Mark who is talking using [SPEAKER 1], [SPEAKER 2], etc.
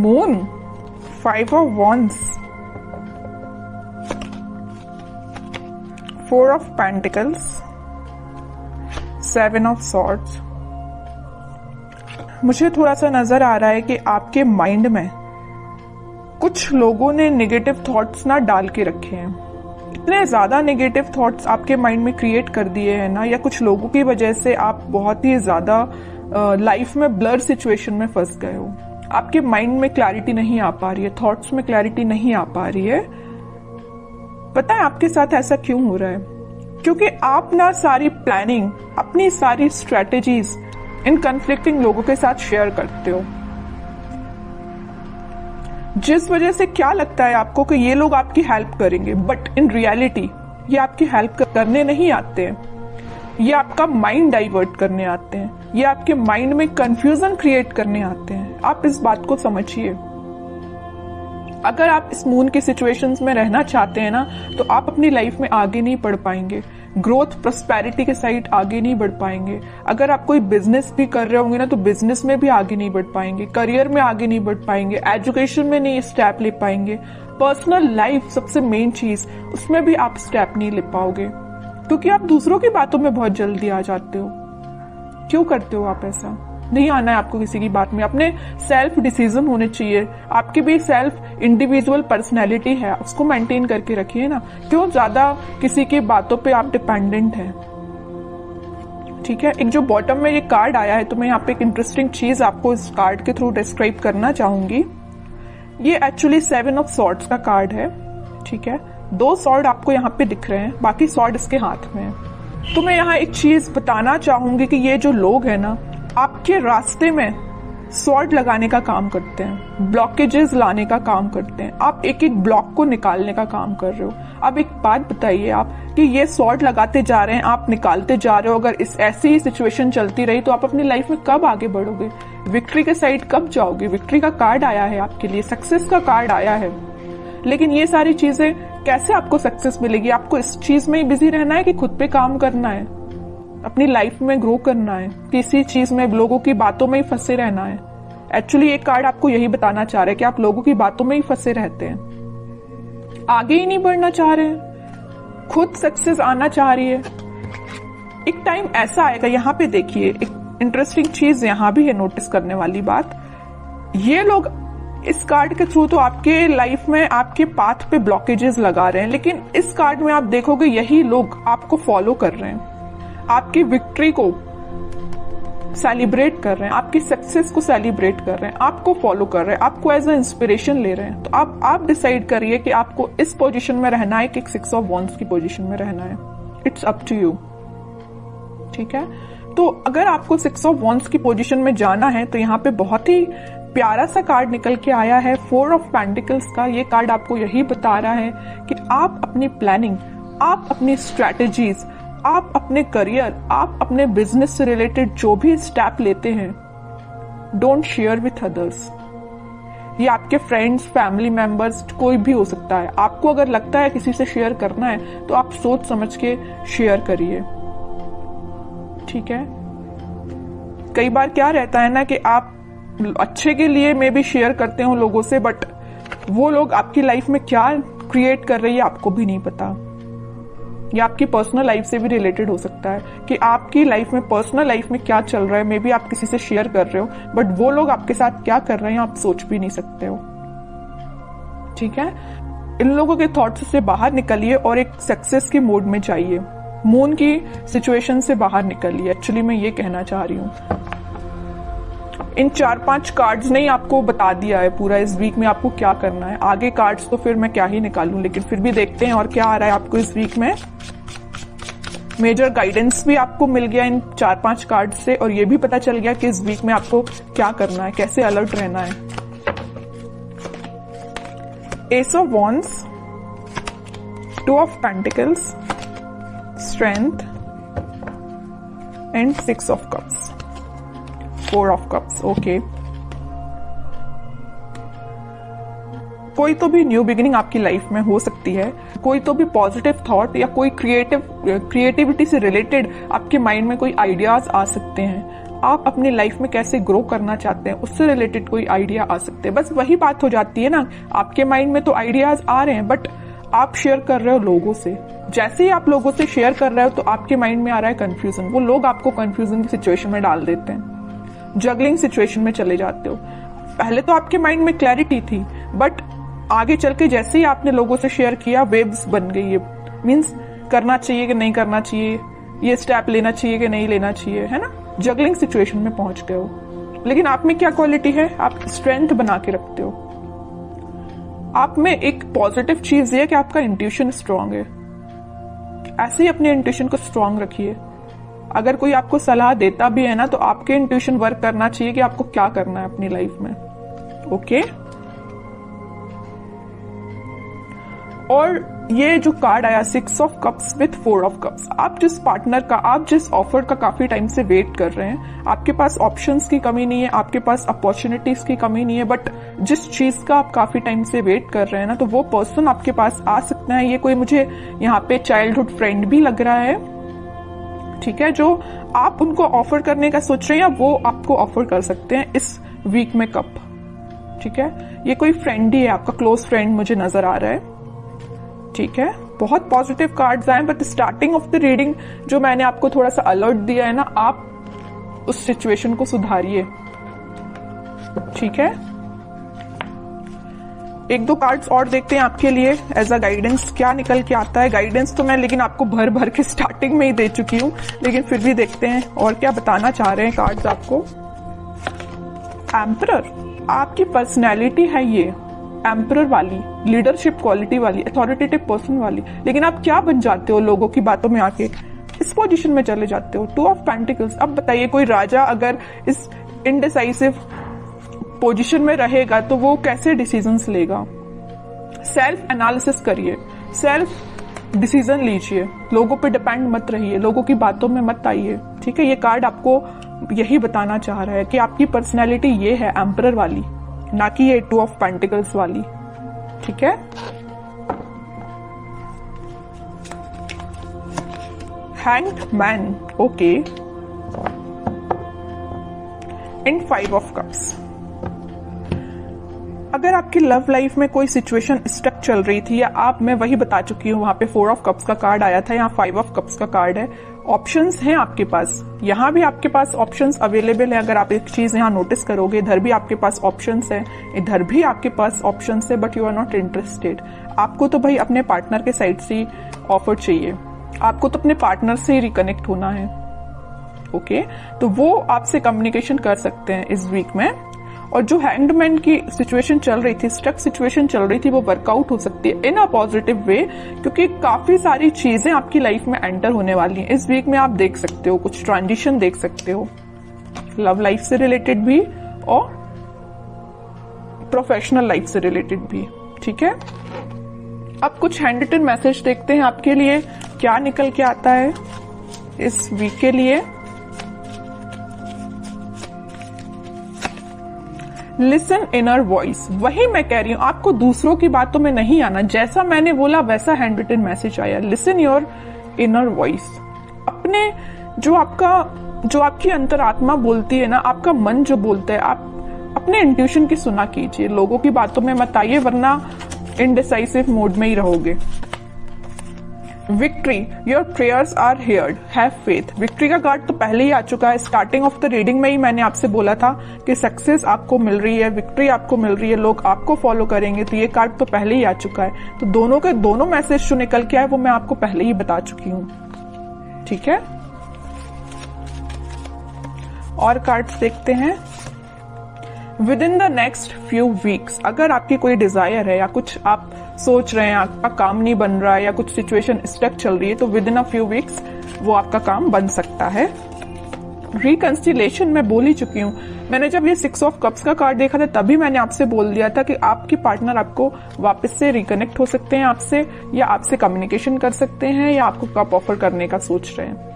[SPEAKER 1] Moon, 5 of wands, 4 of pentacles, 7 of swords। मुझे थोड़ा सा नजर आ रहा है कि आपके माइंड में कुछ लोगों ने नेगेटिव थॉट्स ना डाल के रखे हैं। इतने ज्यादा नेगेटिव थॉट्स आपके माइंड में क्रिएट कर दिए हैं ना, या कुछ लोगों की वजह से आप बहुत ही ज्यादा लाइफ में ब्लर सिचुएशन में फंस गए हो। आपके माइंड में क्लैरिटी नहीं आ पा रही है, थॉट्स में क्लैरिटी नहीं आ पा रही है। पता है आपके साथ ऐसा क्यों हो रहा है? क्योंकि आप ना सारी प्लानिंग, अपनी सारी स्ट्रेटेजीज इन कन्फ्लिक्टिंग लोगों के साथ शेयर करते हो, जिस वजह से क्या लगता है आपको कि ये लोग आपकी हेल्प करेंगे, बट इन रियलिटी ये आपकी हेल्प करने नहीं आते हैं। ये आपका माइंड डाइवर्ट करने आते हैं, ये आपके माइंड में कंफ्यूजन क्रिएट करने आते हैं। आप इस बात को समझिए। अगर आप इस मून की सिचुएशंस में रहना चाहते हैं ना, तो आप अपनी लाइफ में आगे नहीं बढ़ पाएंगे, ग्रोथ प्रोस्पेरिटी के साइड आगे नहीं बढ़ पाएंगे। अगर आप कोई बिजनेस भी कर रहे होंगे ना, तो बिजनेस में भी आगे नहीं बढ़ पाएंगे, करियर में आगे नहीं बढ़ पाएंगे, एजुकेशन में नहीं स्टेप ले पाएंगे, पर्सनल लाइफ सबसे मेन चीज, उसमें भी आप स्टेप नहीं ले पाओगे, क्योंकि आप दूसरों की बातों में बहुत जल्दी आ जाते हो। क्यों करते हो आप ऐसा? नहीं आना है आपको किसी की बात में। अपने सेल्फ डिसीजन होने चाहिए। आपकी भी सेल्फ इंडिविजुअल पर्सनैलिटी है, उसको मेंटेन करके रखिए ना। क्यों ज्यादा किसी की बातों पे आप डिपेंडेंट हैं? ठीक है, एक जो बॉटम में ये कार्ड आया है, तो मैं यहाँ पे एक इंटरेस्टिंग चीज आपको इस कार्ड के थ्रू डिस्क्राइब करना चाहूंगी। ये एक्चुअली 7 ऑफ सॉर्ड्स का कार्ड है। ठीक है, 2 सॉर्ड आपको यहाँ पे दिख रहे हैं, बाकी सॉर्ड इसके हाथ में है। तो मैं यहाँ एक चीज बताना चाहूंगी कि ये जो लोग हैं ना, आपके रास्ते में स्वॉर्ड लगाने का काम करते हैं, ब्लॉकेजेस लाने का काम करते हैं। आप एक एक ब्लॉक को निकालने का काम कर रहे हो। अब एक बात बताइए आप कि ये स्वॉर्ड लगाते जा रहे हैं, आप निकालते जा रहे हो। अगर इस ऐसी ही सिचुएशन चलती रही तो आप अपनी लाइफ में कब आगे बढ़ोगे? विक्ट्री के साइड कब जाओगे? विक्ट्री का कार्ड आया है आपके लिए, सक्सेस का कार्ड आया है, लेकिन ये सारी चीजें कैसे आपको सक्सेस मिलेगी? आपको इस चीज में ही बिजी रहना है कि खुद पे काम करना है, अपनी लाइफ में ग्रो करना है, किसी चीज में लोगों की बातों में ही फंसे रहना है? एक्चुअली एक कार्ड आपको यही बताना चाह रहा है कि आप लोगों की बातों में ही फंसे रहते हैं, आगे ही नहीं बढ़ना चाह रहे हैं, खुद सक्सेस आना चाह रही है। एक टाइम ऐसा आएगा, यहाँ पे देखिए एक इंटरेस्टिंग चीज यहाँ भी है नोटिस करने वाली बात। ये लोग इस कार्ड के थ्रू तो आपके लाइफ में आपके पाथ पे ब्लॉकेजेस लगा रहे हैं, लेकिन इस कार्ड में आप देखोगे यही लोग आपको फॉलो कर रहे हैं, आपकी विक्ट्री को सेलिब्रेट कर रहे हैं, आपकी सक्सेस को सेलिब्रेट कर रहे हैं, आपको फॉलो कर रहे हैं, आपको एज ए इंस्पिरेशन ले रहे हैं। तो आप डिसाइड करिए कि आपको इस पोजीशन में रहना है कि 6 ऑफ wands की पोजीशन में रहना है। It's up to you. ठीक है, तो अगर आपको 6 ऑफ wands की पोजीशन में जाना है, तो यहाँ पे बहुत ही प्यारा सा कार्ड निकल के आया है, 4 ऑफ पेंटिकल्स का। ये कार्ड आपको यही बता रहा है कि आप अपनी प्लानिंग, आप अपनी स्ट्रैटेजीज, आप अपने करियर, आप अपने बिजनेस से रिलेटेड जो भी स्टेप लेते हैं, डोंट शेयर विथ अदर्स। ये आपके फ्रेंड्स, फैमिली मेंबर्स, कोई भी हो सकता है। आपको अगर लगता है किसी से शेयर करना है, तो आप सोच समझ के शेयर करिए। ठीक है, कई बार क्या रहता है ना कि आप अच्छे के लिए मे भी शेयर करते हो लोगों से, बट वो लोग आपकी लाइफ में क्या क्रिएट कर रही है आपको भी नहीं पता। या आपकी पर्सनल लाइफ से भी रिलेटेड हो सकता है कि आपकी लाइफ में, पर्सनल लाइफ में क्या चल रहा है, मे बी आप किसी से शेयर कर रहे हो, बट वो लोग आपके साथ क्या कर रहे हैं आप सोच भी नहीं सकते हो। ठीक है, इन लोगों के थॉट्स से बाहर निकलिए और एक सक्सेस के मोड में जाइए। मून की सिचुएशन से बाहर निकलिए, एक्चुअली मैं ये कहना चाह रही हूँ। इन 4-5 कार्ड्स ने ही आपको बता दिया है पूरा इस वीक में आपको क्या करना है। आगे कार्ड्स तो फिर मैं क्या ही निकालूं, लेकिन फिर भी देखते हैं और क्या आ रहा है आपको इस वीक में। मेजर गाइडेंस भी आपको मिल गया इन 4-5 कार्ड से, और ये भी पता चल गया कि इस वीक में आपको क्या करना है, कैसे अलर्ट रहना है। S of wands, 2 of pentacles, strength and 6 of cups, 4 of cups. Okay, कोई तो भी न्यू बिगिनिंग आपकी लाइफ में हो सकती है, कोई तो भी पॉजिटिव थॉट या कोई क्रिएटिविटी से रिलेटेड आपके माइंड में कोई आइडियाज आ सकते हैं। आप अपनी लाइफ में कैसे ग्रो करना चाहते हैं उससे रिलेटेड कोई आइडिया आ सकते हैं। बस वही बात हो जाती है ना, आपके माइंड में तो आइडियाज आ रहे हैं बट आप शेयर कर रहे हो लोगों से। जैसे ही आप लोगों से शेयर कर रहे हो तो आपके माइंड में आ रहा है कंफ्यूजन, वो लोग आपको कंफ्यूजन की सिचुएशन में डाल देते हैं, जगलिंग सिचुएशन में चले जाते हो। पहले तो आपके माइंड में क्लैरिटी थी बट आगे चल के जैसे ही आपने लोगों से शेयर किया वेव्स बन गई है, मीन्स करना चाहिए कि नहीं करना चाहिए, ये स्टेप लेना चाहिए कि नहीं लेना चाहिए, है ना, जगलिंग सिचुएशन में पहुंच गए हो। लेकिन आप में क्या क्वालिटी है, आप स्ट्रेंथ बना के रखते हो। आप में एक पॉजिटिव चीज ये है कि आपका इंट्यूशन स्ट्रांग है। ऐसे ही अपने इंट्यूशन को स्ट्रांग रखिए। अगर कोई आपको सलाह देता भी है ना तो आपके इंट्यूशन वर्क करना चाहिए कि आपको क्या करना है अपनी लाइफ में। ओके, और ये जो कार्ड आया 6 of cups with 4 of cups, आप जिस पार्टनर का, आप जिस ऑफर का काफी टाइम से वेट कर रहे हैं, आपके पास ऑप्शंस की कमी नहीं है, आपके पास अपॉर्चुनिटीज की कमी नहीं है, बट जिस चीज का आप काफी टाइम से वेट कर रहे हैं ना, तो वो पर्सन आपके पास आ सकता है। ये कोई मुझे यहाँ पे चाइल्डहुड फ्रेंड भी लग रहा है, ठीक है, जो आप उनको ऑफर करने का सोच रहे हैं या वो आपको ऑफर कर सकते हैं इस वीक में कप, ठीक है। ये कोई फ्रेंड ही है, आपका क्लोज फ्रेंड मुझे नजर आ रहा है, ठीक है। बहुत पॉजिटिव कार्ड्स आए but starting of the reading जो मैंने आपको थोड़ा सा अलर्ट दिया है ना, आप उस सिचुएशन को सुधारिए, ठीक है। एक दो कार्ड्स और देखते हैं आपके लिए एज अ गाइडेंस, क्या निकल के आता है। गाइडेंस तो मैं लेकिन आपको भर भर के स्टार्टिंग में ही दे चुकी हूं, लेकिन फिर भी देखते हैं और क्या बताना चाह रहे हैं कार्ड्स आपको। एम्परर, आपकी पर्सनैलिटी है ये एम्परर वाली, लीडरशिप क्वालिटी वाली, अथॉरिटेटिव पर्सन वाली, लेकिन आप क्या बन जाते हो लोगों की बातों में आके, इस पोजीशन में चले जाते हो। 2 ऑफ पेंटिकल्स, अब बताइए कोई राजा अगर इस इनडिसाइसिव पोजीशन में रहेगा तो वो कैसे डिसीजंस लेगा। सेल्फ एनालिसिस करिए, सेल्फ डिसीजन लीजिए, लोगों पे डिपेंड मत रहिए, लोगों की बातों में मत आइए, ठीक है। ये कार्ड आपको यही बताना चाह रहा है कि आपकी पर्सनैलिटी ये है एम्परर वाली, ना कि ये 2 ऑफ पेंटिकल्स वाली, ठीक है। Hanged man, okay, in 5 of cups. अगर आपकी लव लाइफ में कोई सिचुएशन स्टक चल रही थी, या आप, मैं वही बता चुकी हूं, वहां पे 4 ऑफ कप्स का कार्ड आया था, यहाँ 5 ऑफ कप्स का कार्ड है। ऑप्शंस हैं आपके पास, यहाँ भी आपके पास ऑप्शंस अवेलेबल है। अगर आप एक चीज यहाँ नोटिस करोगे, इधर भी आपके पास ऑप्शंस है, इधर भी आपके पास ऑप्शंस है, but you are not interested. आपको तो भाई अपने पार्टनर के साइड से ऑफर चाहिए, आपको तो अपने पार्टनर से ही रिकनेक्ट होना है, ओके। तो वो आपसे कम्युनिकेशन कर सकते हैं इस वीक में। और जो हैंगमैन की सिचुएशन चल रही थी, स्टक सिचुएशन चल रही थी, वो वर्कआउट हो सकती है इन अ पॉजिटिव वे, क्योंकि काफी सारी चीजें आपकी लाइफ में एंटर होने वाली हैं इस वीक में। आप देख सकते हो, कुछ ट्रांजिशन देख सकते हो, लव लाइफ से रिलेटेड भी और प्रोफेशनल लाइफ से रिलेटेड भी, ठीक है। अब कुछ हैंड रिटन मैसेज देखते हैं आपके लिए क्या निकल के आता है इस वीक के लिए। लिसन इनर वॉइस, वही मैं कह रही हूं, आपको दूसरों की बातों में नहीं आना, जैसा मैंने बोला वैसा हैंड रिटन मैसेज आया। लिसन योर इनर वॉइस, अपने जो आपकी अंतरात्मा बोलती है ना, आपका मन जो बोलता है, आप अपने इंट्यूशन की सुना कीजिए, लोगों की बातों में मत आइए, वरना इनडिसाइसिव मोड में ही रहोगे। Victory, your prayers are heard, have faith. Victory का कार्ड तो पहले ही आ चुका है, स्टार्टिंग ऑफ द रीडिंग में ही मैंने आपसे बोला था कि सक्सेस आपको मिल रही है, विक्ट्री आपको मिल रही है, लोग आपको फॉलो करेंगे, तो ये कार्ड तो पहले ही आ चुका है। तो दोनों के दोनों मैसेज जो निकल के आए वो मैं आपको पहले ही बता चुकी हूं, ठीक है। और कार्ड्स देखते हैं। With in the next few weeks, अगर आपकी कोई डिजायर है या कुछ आप सोच रहे हैं, आपका काम नहीं बन रहा है या कुछ सिचुएशन स्टक चल रही है, तो with in a few weeks वो आपका काम बन सकता है। रिकंसिलेशन मैं बोल ही चुकी हूँ, मैंने जब ये 6 ऑफ कप्स का कार्ड देखा था तभी मैंने आपसे बोल दिया था कि आपकी पार्टनर आपको वापस से रिकनेक्ट हो सकते हैं आपसे, या आपसे कम्युनिकेशन कर सकते हैं, या आपको कप ऑफर करने का सोच रहे हैं।